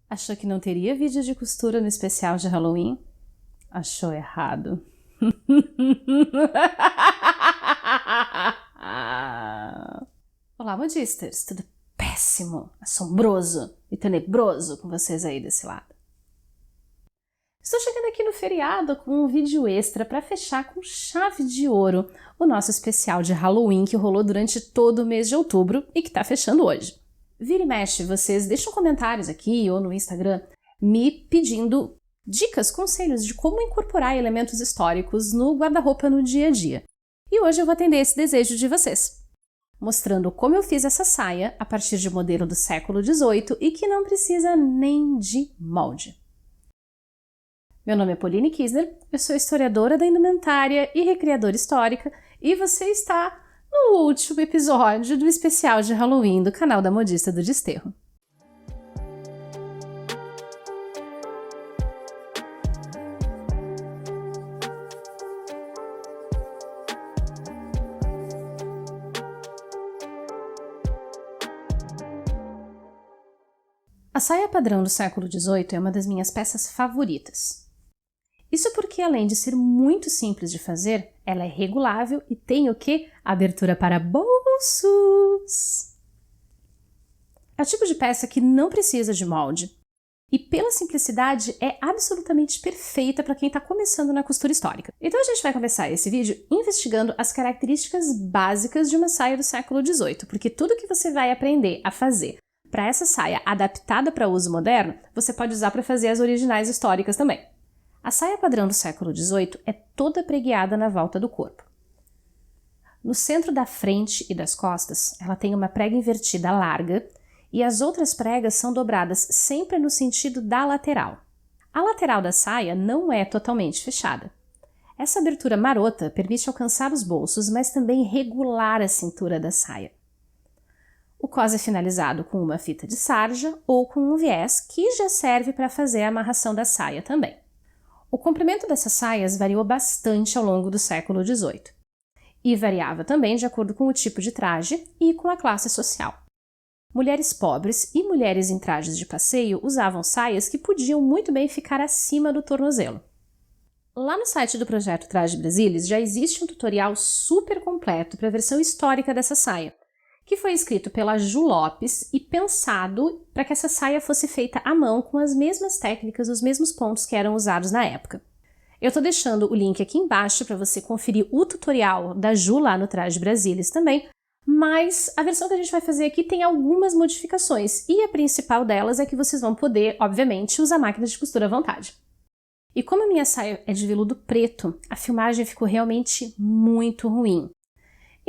Achou que não teria vídeo de costura no especial de Halloween? Achou errado. Olá, modistas! Tudo péssimo, assombroso e tenebroso com vocês aí desse lado. Estou chegando aqui no feriado com um vídeo extra para fechar com chave de ouro o nosso especial de Halloween que rolou durante todo o mês de outubro e que está fechando hoje. Vira e mexe, vocês deixam comentários aqui ou no Instagram me pedindo dicas, conselhos de como incorporar elementos históricos no guarda-roupa no dia a dia. E hoje eu vou atender esse desejo de vocês, mostrando como eu fiz essa saia a partir de modelo do século XVIII e que não precisa nem de molde. Meu nome é Pauline Kisner, eu sou historiadora da indumentária e recriadora histórica e você está no último episódio do especial de Halloween do canal da Modista do Desterro. A saia padrão do século XVIII é uma das minhas peças favoritas. Isso porque, além de ser muito simples de fazer, ela é regulável e tem o quê? Abertura para bolsos! É o tipo de peça que não precisa de molde e, pela simplicidade, é absolutamente perfeita para quem está começando na costura histórica. Então a gente vai começar esse vídeo investigando as características básicas de uma saia do século XVIII, porque tudo que você vai aprender a fazer para essa saia adaptada para uso moderno, você pode usar para fazer as originais históricas também. A saia padrão do século XVIII é toda pregueada na volta do corpo. No centro da frente e das costas, ela tem uma prega invertida larga e as outras pregas são dobradas sempre no sentido da lateral. A lateral da saia não é totalmente fechada. Essa abertura marota permite alcançar os bolsos, mas também regular a cintura da saia. O cós é finalizado com uma fita de sarja ou com um viés que já serve para fazer a amarração da saia também. O comprimento dessas saias variou bastante ao longo do século XVIII e variava também de acordo com o tipo de traje e com a classe social. Mulheres pobres e mulheres em trajes de passeio usavam saias que podiam muito bem ficar acima do tornozelo. Lá no site do Projeto Traje Brasilis já existe um tutorial super completo para a versão histórica dessa saia, que foi escrito pela Ju Lopes e pensado para que essa saia fosse feita à mão com as mesmas técnicas, os mesmos pontos que eram usados na época. Eu estou deixando o link aqui embaixo para você conferir o tutorial da Ju lá no Traje Brasilis também, mas a versão que a gente vai fazer aqui tem algumas modificações e a principal delas é que vocês vão poder, obviamente, usar máquinas de costura à vontade. E como a minha saia é de veludo preto, a filmagem ficou realmente muito ruim.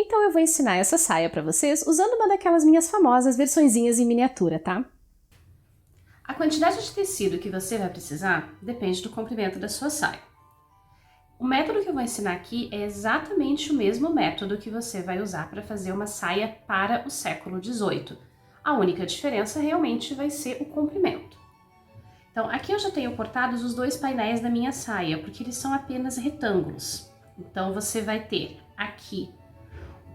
Então eu vou ensinar essa saia para vocês usando uma daquelas minhas famosas versõezinhas em miniatura, tá? A quantidade de tecido que você vai precisar depende do comprimento da sua saia. O método que eu vou ensinar aqui é exatamente o mesmo método que você vai usar para fazer uma saia para o século XVIII. A única diferença realmente vai ser o comprimento. Então aqui eu já tenho cortados os dois painéis da minha saia, porque eles são apenas retângulos. Então você vai ter aqui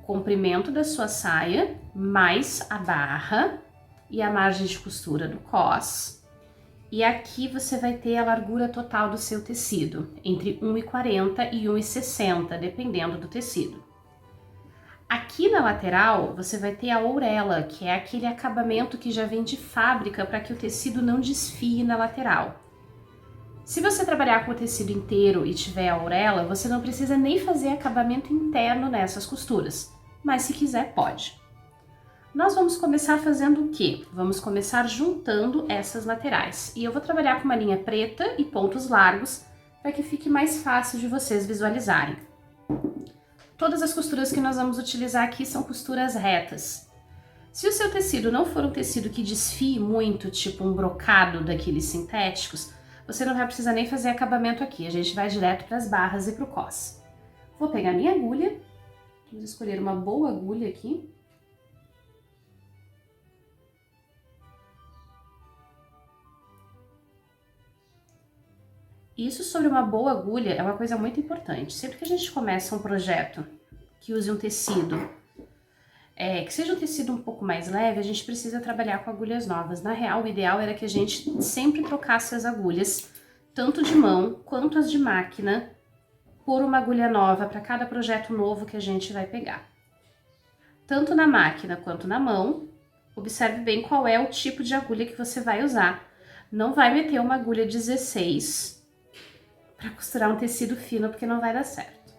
comprimento da sua saia, mais a barra e a margem de costura do cós. E aqui você vai ter a largura total do seu tecido, entre 1,40 e 1,60, dependendo do tecido. Aqui na lateral, você vai ter a ourela, que é aquele acabamento que já vem de fábrica para que o tecido não desfie na lateral. Se você trabalhar com o tecido inteiro e tiver a ourela, você não precisa nem fazer acabamento interno nessas costuras, mas se quiser pode. Nós vamos começar fazendo o quê? Vamos começar juntando essas laterais. E eu vou trabalhar com uma linha preta e pontos largos para que fique mais fácil de vocês visualizarem. Todas as costuras que nós vamos utilizar aqui são costuras retas. Se o seu tecido não for um tecido que desfie muito, tipo um brocado daqueles sintéticos, você não vai precisar nem fazer acabamento aqui, a gente vai direto para as barras e para o cós. Vou pegar minha agulha, vamos escolher uma boa agulha aqui. Isso sobre uma boa agulha é uma coisa muito importante. Sempre que a gente começa um projeto que use um tecido que seja um tecido um pouco mais leve, a gente precisa trabalhar com agulhas novas. Na real, o ideal era que a gente sempre trocasse as agulhas, tanto de mão quanto as de máquina, por uma agulha nova para cada projeto novo que a gente vai pegar. Tanto na máquina quanto na mão, observe bem qual é o tipo de agulha que você vai usar. Não vai meter uma agulha 16 para costurar um tecido fino, porque não vai dar certo.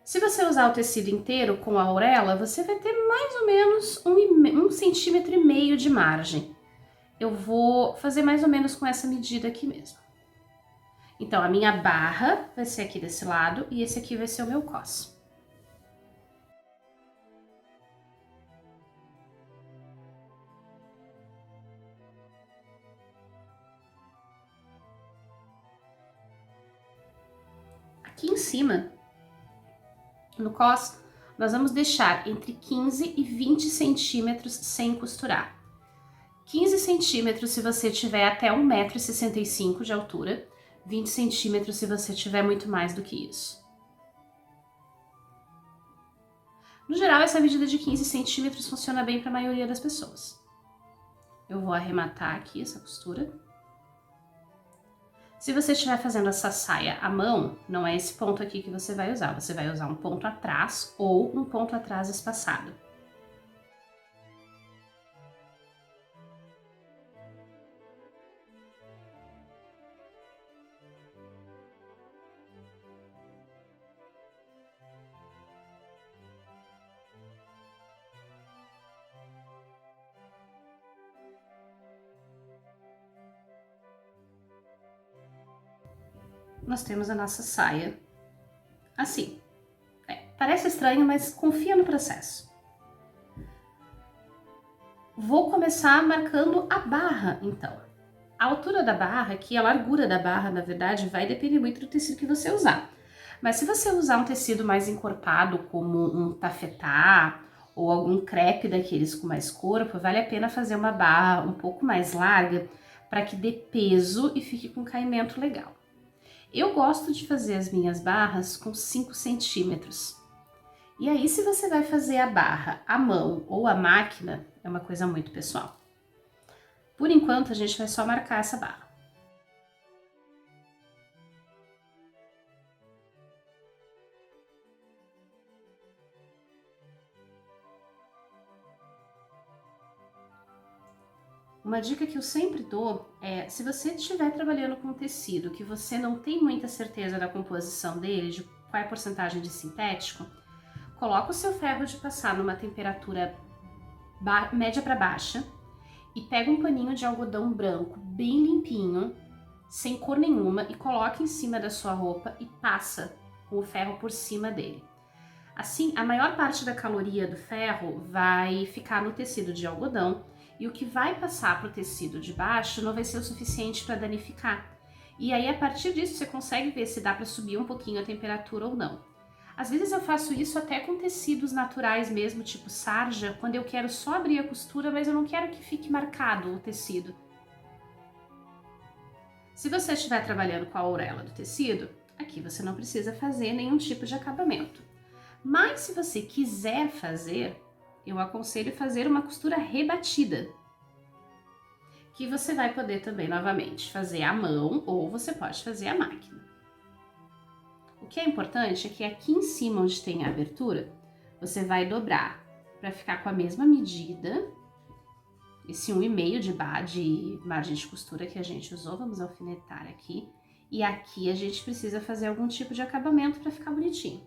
Se você usar o tecido inteiro com a aurela, você vai ter mais ou menos 1,5 cm de margem. Eu vou fazer mais ou menos com essa medida aqui mesmo. Então, a minha barra vai ser aqui desse lado e esse aqui vai ser o meu cos. Aqui em cima, no cos, nós vamos deixar entre 15 e 20 centímetros sem costurar. 15 centímetros se você tiver até 1,65 m de altura, 20 centímetros se você tiver muito mais do que isso. No geral, essa medida de 15 centímetros funciona bem para a maioria das pessoas. Eu vou arrematar aqui essa costura. Se você estiver fazendo essa saia à mão, não é esse ponto aqui que você vai usar um ponto atrás ou um ponto atrás espaçado. Nós temos a nossa saia assim. Parece estranho, mas confia no processo. Vou começar marcando a barra, então. A altura da barra aqui, a largura da barra, na verdade, vai depender muito do tecido que você usar. Mas se você usar um tecido mais encorpado, como um tafetá ou algum crepe daqueles com mais corpo, vale a pena fazer uma barra um pouco mais larga para que dê peso e fique com caimento legal. Eu gosto de fazer as minhas barras com 5 centímetros. E aí, se você vai fazer a barra à mão ou à máquina, é uma coisa muito pessoal. Por enquanto, a gente vai só marcar essa barra. Uma dica que eu sempre dou é, se você estiver trabalhando com um tecido que você não tem muita certeza da composição dele, de qual é a porcentagem de sintético, coloca o seu ferro de passar numa temperatura média para baixa e pega um paninho de algodão branco bem limpinho, sem cor nenhuma, e coloca em cima da sua roupa e passa com o ferro por cima dele. Assim, a maior parte da caloria do ferro vai ficar no tecido de algodão e o que vai passar para o tecido de baixo não vai ser o suficiente para danificar. E aí, a partir disso, você consegue ver se dá para subir um pouquinho a temperatura ou não. Às vezes eu faço isso até com tecidos naturais mesmo, tipo sarja, quando eu quero só abrir a costura, mas eu não quero que fique marcado o tecido. Se você estiver trabalhando com a aurela do tecido, aqui você não precisa fazer nenhum tipo de acabamento. Mas se você quiser fazer, eu aconselho fazer uma costura rebatida, que você vai poder também, novamente, fazer à mão ou você pode fazer à máquina. O que é importante é que aqui em cima, onde tem a abertura, você vai dobrar para ficar com a mesma medida, esse 1,5 de margem de costura que a gente usou, vamos alfinetar aqui, e aqui a gente precisa fazer algum tipo de acabamento para ficar bonitinho.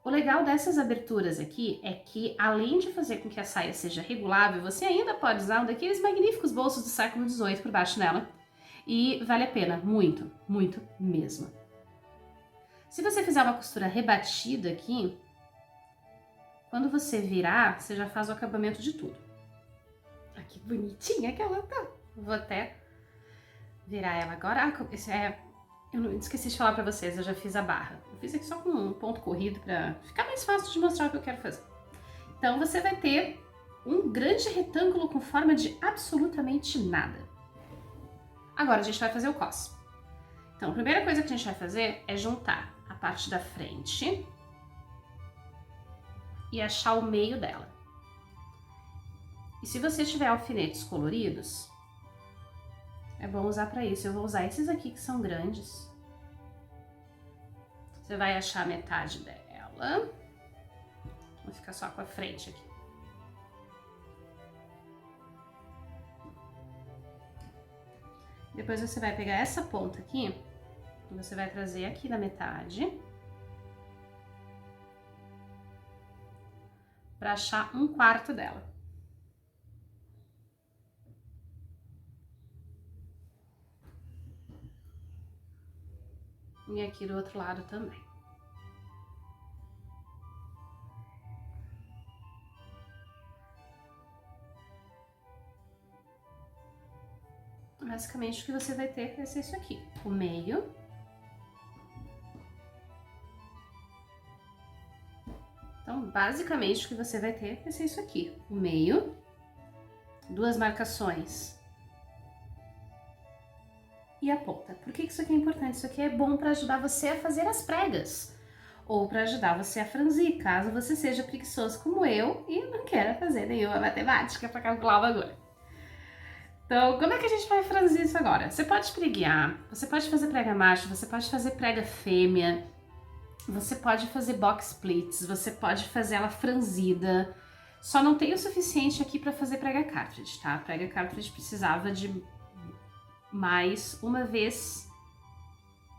O legal dessas aberturas aqui é que, além de fazer com que a saia seja regulável, você ainda pode usar um daqueles magníficos bolsos do século XVIII por baixo dela, e vale a pena, muito, muito mesmo. Se você fizer uma costura rebatida aqui, quando você virar, você já faz o acabamento de tudo. Ah, que bonitinha que ela tá! Vou até virar ela agora. Eu não esqueci de falar pra vocês, eu já fiz a barra. Eu fiz aqui só com um ponto corrido pra ficar mais fácil de mostrar o que eu quero fazer. Então você vai ter um grande retângulo com forma de absolutamente nada. Agora a gente vai fazer o cos. Então a primeira coisa que a gente vai fazer é juntar a parte da frente e achar o meio dela. E se você tiver alfinetes coloridos, é bom usar para isso. Eu vou usar esses aqui que são grandes. Você vai achar a metade dela. Vou ficar só com a frente aqui. Depois você vai pegar essa ponta aqui, e você vai trazer aqui na metade, para achar 1/4 dela. E aqui do outro lado também. Basicamente o que você vai ter vai ser isso aqui, o meio. Então, basicamente o que você vai ter vai ser isso aqui, o meio, 2 marcações e a ponta. Por que isso aqui é importante? Isso aqui é bom para ajudar você a fazer as pregas ou para ajudar você a franzir, caso você seja preguiçoso como eu e não queira fazer nenhuma matemática para calcular o bagulho. Então, como é que a gente vai franzir isso agora? Você pode preguiar, você pode fazer prega macho, você pode fazer prega fêmea, você pode fazer box splits, você pode fazer ela franzida. Só não tem o suficiente aqui para fazer prega cartridge, tá? A prega cartridge precisava de mais uma vez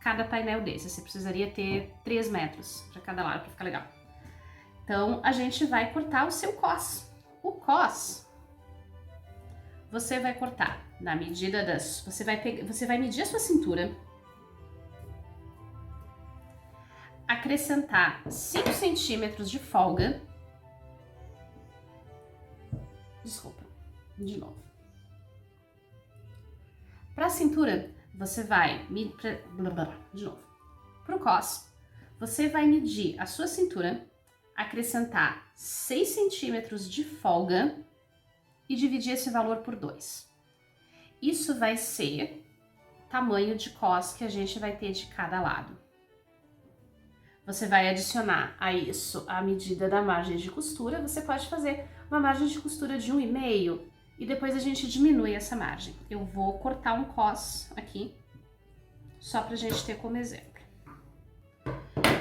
cada painel desse. Você precisaria ter 3 metros para cada lado para ficar legal. Então, a gente vai cortar o seu cos. O cos você vai cortar na medida das... Você vai medir a sua cintura, acrescentar 5 centímetros de folga. Desculpa, de novo. Para a cintura, você vai... De novo. Para o cos, você vai medir a sua cintura, acrescentar 6 centímetros de folga e dividir esse valor por 2. Isso vai ser o tamanho de cos que a gente vai ter de cada lado. Você vai adicionar a isso a medida da margem de costura. Você pode fazer uma margem de costura de 1,5 e depois a gente diminui essa margem. Eu vou cortar um cos aqui, só pra gente ter como exemplo.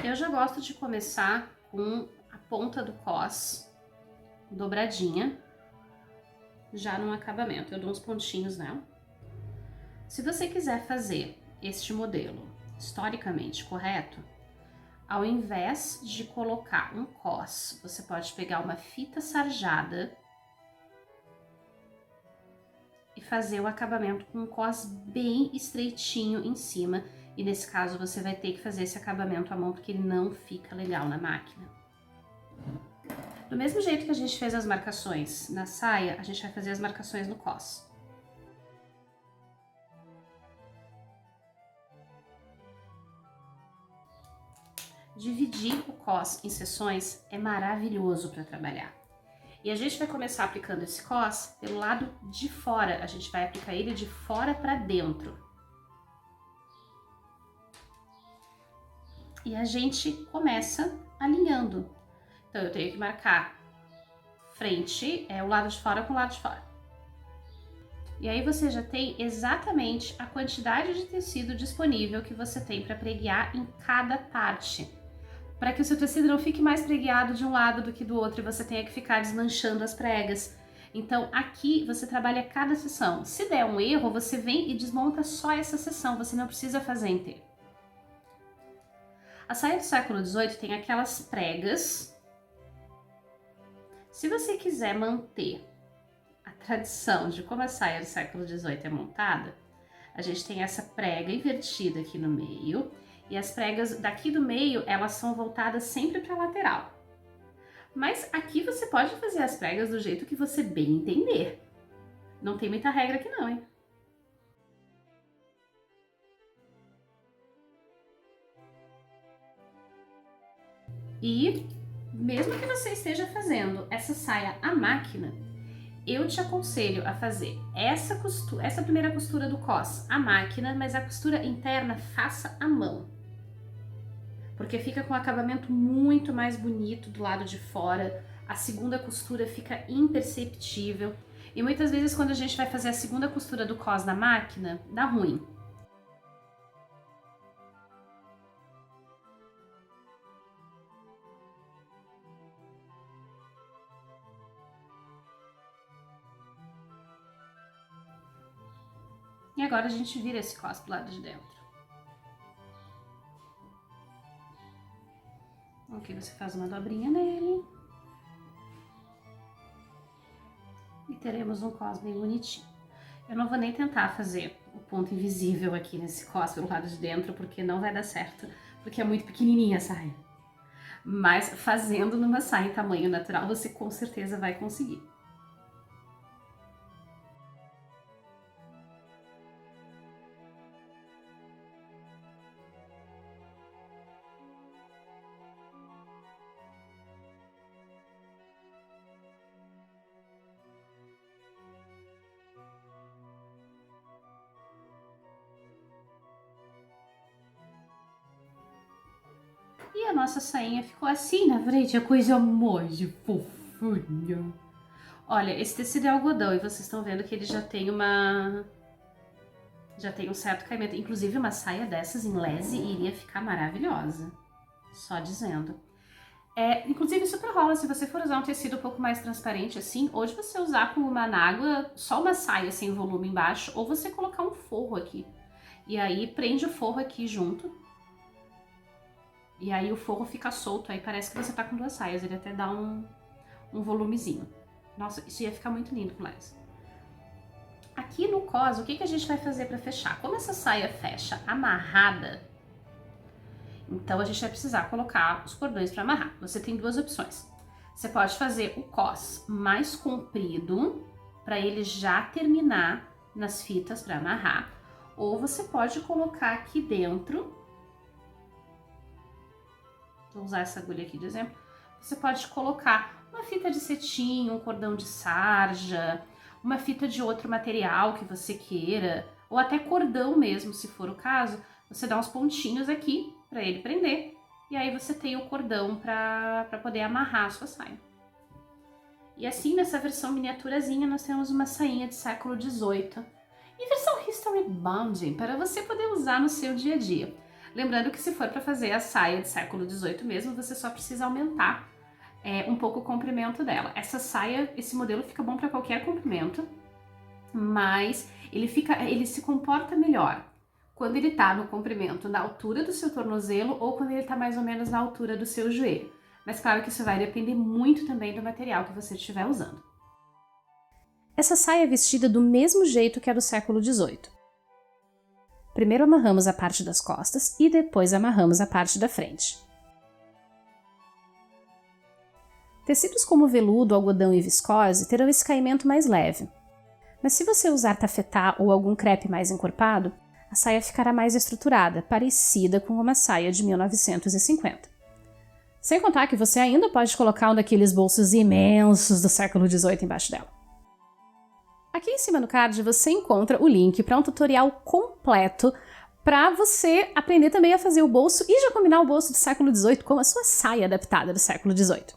Eu já gosto de começar com a ponta do cos dobradinha, já no acabamento. Eu dou uns pontinhos nela. Se você quiser fazer este modelo historicamente correto, ao invés de colocar um cos, você pode pegar uma fita sarjada e fazer o acabamento com um cos bem estreitinho em cima. E nesse caso você vai ter que fazer esse acabamento à mão, porque ele não fica legal na máquina. Do mesmo jeito que a gente fez as marcações na saia, a gente vai fazer as marcações no cos. Dividir o cos em seções é maravilhoso para trabalhar. E a gente vai começar aplicando esse cos pelo lado de fora, a gente vai aplicar ele de fora para dentro. E a gente começa alinhando. Então eu tenho que marcar frente, o lado de fora com o lado de fora. E aí você já tem exatamente a quantidade de tecido disponível que você tem para preguiar em cada parte, para que o seu tecido não fique mais preguiado de um lado do que do outro e você tenha que ficar desmanchando as pregas. Então aqui você trabalha cada seção. Se der um erro, você vem e desmonta só essa seção, você não precisa fazer inteiro. A saia do século XVIII tem aquelas pregas. Se você quiser manter a tradição de como a saia do século XVIII é montada, a gente tem essa prega invertida aqui no meio, e as pregas daqui do meio, elas são voltadas sempre para a lateral. Mas aqui você pode fazer as pregas do jeito que você bem entender. Não tem muita regra aqui não, hein? E mesmo que você esteja fazendo essa saia à máquina, eu te aconselho a fazer essa primeira costura do cos à máquina, mas a costura interna faça à mão. porque fica com um acabamento muito mais bonito do lado de fora, a segunda costura fica imperceptível, e muitas vezes quando a gente vai fazer a segunda costura do cos na máquina, dá ruim. E agora a gente vira esse cos pro lado de dentro. Aqui você faz uma dobrinha nele. E teremos um cos bem bonitinho. Eu não vou nem tentar fazer o ponto invisível aqui nesse cos pelo lado de dentro, porque não vai dar certo, porque é muito pequenininha a saia. Mas fazendo numa saia em tamanho natural, você com certeza vai conseguir. E a nossa sainha ficou assim na frente, a coisa mais fofinha. Olha, esse tecido é algodão e vocês estão vendo que ele já tem um certo caimento. Inclusive uma saia dessas em lese iria ficar maravilhosa. Só dizendo. Inclusive super rola se você for usar um tecido um pouco mais transparente assim, ou de você usar com uma anágua, só uma saia sem volume embaixo, ou você colocar um forro aqui. E aí prende o forro aqui junto. E aí o forro fica solto, aí parece que você tá com duas saias, ele até dá um volumezinho. Nossa, isso ia ficar muito lindo com lese. Aqui no cos, o que a gente vai fazer pra fechar? Como essa saia fecha amarrada, então a gente vai precisar colocar os cordões pra amarrar. Você tem duas opções. Você pode fazer o cos mais comprido, pra ele já terminar nas fitas pra amarrar, ou você pode colocar aqui dentro. Vou usar essa agulha aqui de exemplo. Você pode colocar uma fita de cetim, um cordão de sarja, uma fita de outro material que você queira, ou até cordão mesmo, se for o caso. Você dá uns pontinhos aqui para ele prender, e aí você tem o cordão para poder amarrar a sua saia. E assim, nessa versão miniaturazinha, nós temos uma sainha de século XVIII, e versão History Bound, para você poder usar no seu dia a dia. Lembrando que se for para fazer a saia de século XVIII mesmo, você só precisa aumentar um pouco o comprimento dela. Essa saia, esse modelo fica bom para qualquer comprimento, mas ele se comporta melhor quando ele tá no comprimento na altura do seu tornozelo ou quando ele tá mais ou menos na altura do seu joelho. Mas claro que isso vai depender muito também do material que você estiver usando. Essa saia é vestida do mesmo jeito que a do século XVIII. Primeiro amarramos a parte das costas e depois amarramos a parte da frente. Tecidos como veludo, algodão e viscose terão esse caimento mais leve. Mas se você usar tafetá ou algum crepe mais encorpado, a saia ficará mais estruturada, parecida com uma saia de 1950. Sem contar que você ainda pode colocar um daqueles bolsos imensos do século XVIII embaixo dela. Aqui em cima no card você encontra o link para um tutorial completo para você aprender também a fazer o bolso e já combinar o bolso do século XVIII com a sua saia adaptada do século XVIII.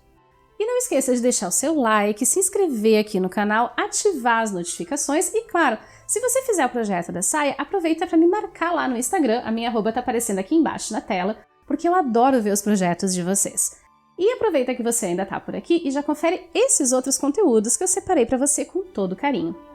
E não esqueça de deixar o seu like, se inscrever aqui no canal, ativar as notificações e, claro, se você fizer o projeto da saia, aproveita para me marcar lá no Instagram, a minha arroba tá aparecendo aqui embaixo na tela, porque eu adoro ver os projetos de vocês. E aproveita que você ainda tá por aqui e já confere esses outros conteúdos que eu separei para você com todo carinho.